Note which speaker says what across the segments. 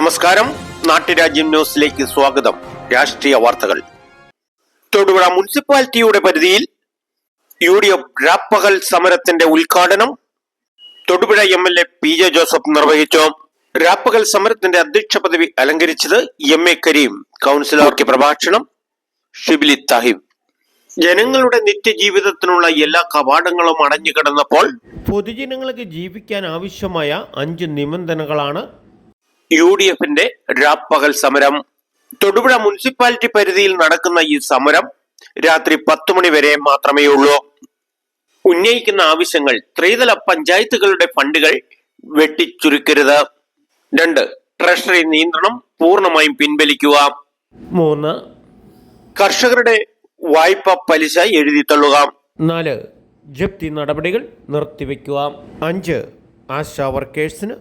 Speaker 1: നമസ്കാരം. നാട്ടുരാജ്യം ന്യൂസിലേക്ക് സ്വാഗതം. രാഷ്ട്രീയ വാർത്തകൾ. തൊടുപുഴ മുനിസിപ്പാലിറ്റിയുടെ പരിധിയിൽ UDF രാപ്പകൽ സമരത്തിന്റെ ഉദ്ഘാടനം തൊടുപുഴ MLA PJ ജോസഫ് നിർവഹിച്ചു. രാപ്പകൽ സമരത്തിന്റെ അധ്യക്ഷ പദവി അലങ്കരിച്ചത് MA കരീം. കൗൺസിലർക്ക് പ്രഭാഷണം ഷിബിലി താഹിബ്. ജനങ്ങളുടെ നിത്യജീവിതത്തിനുള്ള എല്ലാ കവാടങ്ങളും അടഞ്ഞു കിടന്നപ്പോൾ പൊതുജനങ്ങൾക്ക് ജീവിക്കാൻ ആവശ്യമായ 5 നിബന്ധനകളാണ് UDFന്റെ രാപ്പകൽ സമരം. തൊടുപുഴ മുനിസിപ്പാലിറ്റി പരിധിയിൽ നടക്കുന്ന ഈ സമരം രാത്രി 10 മണി വരെ മാത്രമേ ഉള്ളൂ. ഉന്നയിക്കുന്ന ആവശ്യങ്ങൾ: ത്രിതല പഞ്ചായത്തുകളുടെ ഫണ്ടുകൾ വെട്ടിച്ചുരുക്കരുത്. 2. ട്രഷറി നിയന്ത്രണം പൂർണ്ണമായും പിൻവലിക്കുക. 3. കർഷകരുടെ വായ്പ പലിശ എഴുതിത്തള്ളുക. 4. ജപ്തി നടപടികൾ നിർത്തിവെക്കുക. 5. ആശാ വർക്കേഴ്സിന്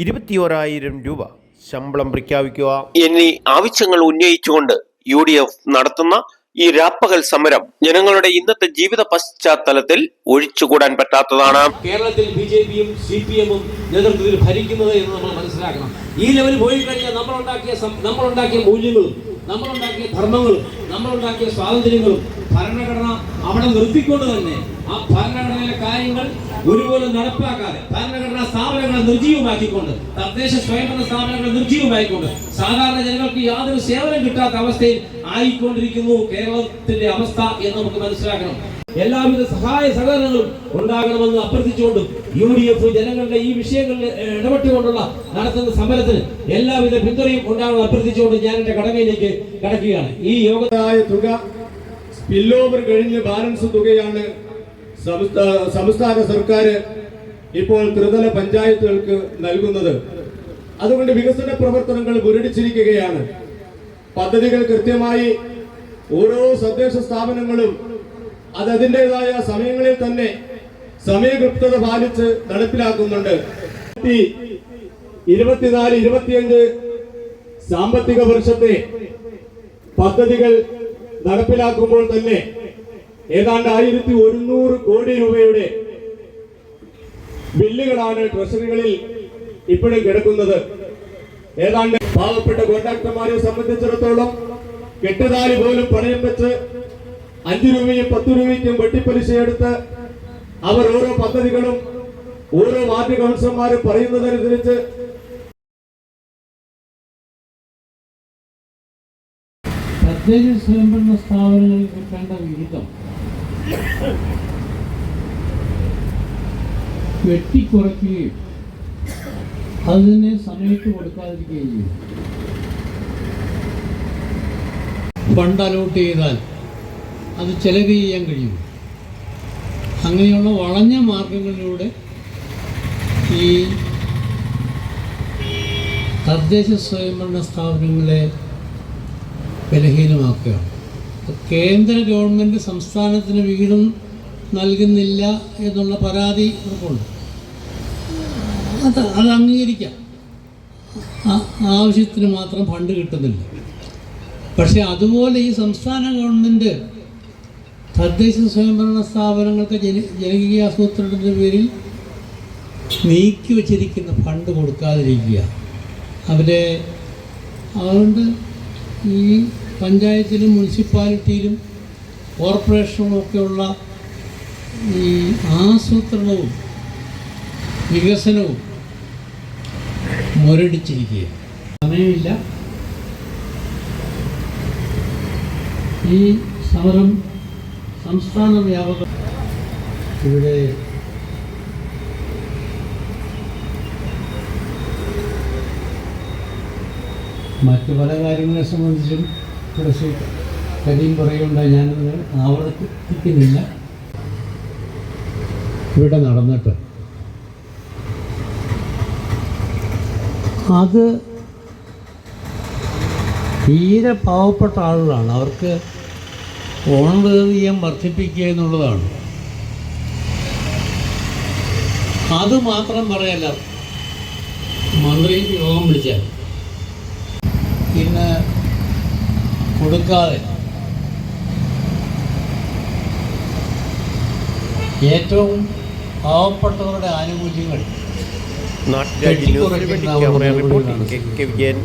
Speaker 1: 21,000 രൂപ ശമ്പളം പ്രഖ്യാപിക്കുക എന്നീ ആവശ്യങ്ങൾ ഉന്നയിച്ചുകൊണ്ട് UDF നടത്തുന്ന ഈ രാപ്പകൽ സമരം ജനങ്ങളുടെ ഇന്നത്തെ ജീവിത പശ്ചാത്തലത്തിൽ ഒഴിച്ചുകൂടാൻ പറ്റാത്തതാണ്.
Speaker 2: കേരളത്തിൽ BJPയും CPMും നേതൃത്വത്തിൽ ഭരിക്കുന്നത് എന്ന് നമ്മൾ മനസ്സിലാക്കണം. ഈ ലെവൽ പോയി കഴിഞ്ഞാൽ നമ്മളുണ്ടാക്കിയ മൂല്യങ്ങളും നമ്മളുണ്ടാക്കിയ ധർമ്മങ്ങളും നമ്മളുണ്ടാക്കിയ സ്വാതന്ത്ര്യങ്ങളും ഭരണഘടന അവിടെ നിർത്തിക്കൊണ്ട് തന്നെ ആ ഭരണഘടനയിലെ കാര്യങ്ങൾ ഒരുപോലെ നടപ്പാക്കാതെ ഭരണഘടനാ സ്ഥാപനങ്ങളെ നിർജ്ജീവമാക്കിക്കൊണ്ട് തദ്ദേശ സ്വയംഭരണ സ്ഥാപനങ്ങളെ നിർജ്ജീവമാക്കിക്കൊണ്ട് സാധാരണ ജനങ്ങൾക്ക് യാതൊരു സേവനം കിട്ടാത്ത അവസ്ഥയിൽ ആയിക്കൊണ്ടിരിക്കുന്നു കേരളത്തിന്റെ അവസ്ഥ എന്ന് നമുക്ക് മനസ്സിലാക്കണം. എല്ലാവിധ സഹായ സഹകരണങ്ങളും ഉണ്ടാകണമെന്ന് അഭ്യർത്ഥിച്ചുകൊണ്ടും UDF ജനങ്ങളുടെ ഈ വിഷയങ്ങളിൽ ഇടപെട്ടുകൊണ്ടുള്ള നടത്തുന്ന സമരത്തിന് എല്ലാവിധ പിന്തുണയും ഉണ്ടാകണമെന്ന് അഭ്യർത്ഥിച്ചുകൊണ്ട് ഞാൻ എന്റെ കടമയിലേക്ക് കടക്കുകയാണ്. ഈ യോഗമായ തുക സ്പില്ലോവർ കഴിഞ്ഞ് ബാലൻസ് തുകയാണ് സംസ്ഥാന സർക്കാർ ഇപ്പോൾ ത്രിതല പഞ്ചായത്തുകൾക്ക് നൽകുന്നത്. അതുകൊണ്ട് വികസന പ്രവർത്തനങ്ങൾ മുരടിച്ചിരിക്കുകയാണ്. പദ്ധതികൾ കൃത്യമായി ഓരോ തദ്ദേശ സ്ഥാപനങ്ങളും അതിൻ്റെതായ സമയങ്ങളിൽ തന്നെ സമയകൃത്യത പാലിച്ച് നടപ്പിലാക്കുന്നുണ്ട്. 24-25 സാമ്പത്തിക വർഷത്തെ പദ്ധതികൾ നടപ്പിലാക്കുമ്പോൾ തന്നെ ഏതാണ്ട് 1,100 കോടി രൂപയുടെ ബില്ലുകളാണ് ട്രഷറികളിൽ ഇപ്പോഴും കിടക്കുന്നത്. ഏതാണ്ട് പാവപ്പെട്ട കോൺട്രാക്ടർമാരെ സംബന്ധിച്ചിടത്തോളം കെട്ടുതാലി പോലും പണയം വെച്ച് 5 രൂപയും 10 രൂപയ്ക്കും വെട്ടിപ്പലിശയെടുത്ത് അവർ ഓരോ പദ്ധതികളും ഓരോ വാർഡ് കൗൺസിലർമാരും പറയുന്നതനുസരിച്ച് തദ്ദേശ സ്വയംഭരണ സ്ഥാപനങ്ങളിൽ കിട്ടേണ്ട വിഹിതം വെട്ടിക്കുറയ്ക്കുകയും അതിനെ സമയത്ത് കൊടുക്കാതിരിക്കുകയും ചെയ്യും. ഫണ്ട് അലോട്ട് ചെയ്താൽ അത് ചെലവ് ചെയ്യാൻ കഴിയും. അങ്ങനെയുള്ള വളഞ്ഞ മാർഗങ്ങളിലൂടെ ഈ തദ്ദേശ സ്വയംഭരണ സ്ഥാപനങ്ങളെ ബലഹീനമാക്കുകയാണ്. കേന്ദ്ര ഗവൺമെൻറ് സംസ്ഥാനത്തിന് വിഹിതം നൽകുന്നില്ല എന്നുള്ള പരാതി ഉറപ്പുണ്ട്. അത് അംഗീകരിക്കാം. ആവശ്യത്തിന് മാത്രം ഫണ്ട് കിട്ടുന്നില്ല. പക്ഷേ അതുപോലെ ഈ സംസ്ഥാന ഗവൺമെൻറ് തദ്ദേശ സ്വയംഭരണ സ്ഥാപനങ്ങൾക്ക് ജനകീയ ആസൂത്രണത്തിൻ്റെ പേരിൽ നീക്കി വച്ചിരിക്കുന്ന ഫണ്ട് കൊടുക്കാതിരിക്കുക. അതുകൊണ്ട് ഈ പഞ്ചായത്തിലും മുനിസിപ്പാലിറ്റിയിലും കോർപ്പറേഷനും ഒക്കെയുള്ള ഈ ആസൂത്രണവും വികസനവും മുരടിച്ചിരിക്കുക. സമയമില്ല. ഈ സമരം സംസ്ഥാന വ്യാപക ഇവിടെ മറ്റു പല കാര്യങ്ങളെ സംബന്ധിച്ചും ഇവിടെ കരീം പറയുകയുണ്ടായി. ഞാനത് ആവർത്തിക്കുന്നില്ല. ഇവിടെ നടന്നിട്ട് അത് തീരെ പാവപ്പെട്ട ആളുകളാണ്. അവർക്ക് ഓണറേറിയം വർദ്ധിപ്പിക്കുക എന്നുള്ളതാണ്. അത് മാത്രം പറയല്ല. മന്ത്രി യോഗം വിളിച്ചാൽ ഇന്ന് കൊടുക്കാതെ ഏറ്റവും പാവപ്പെട്ടവരുടെ ആനുകൂല്യങ്ങൾ
Speaker 1: നാട്ടുരാജ്യ ന്യൂസിന് വേണ്ടി ക്യാമറ റിപ്പോർട്ടിംഗ് കെ വിജയൻ.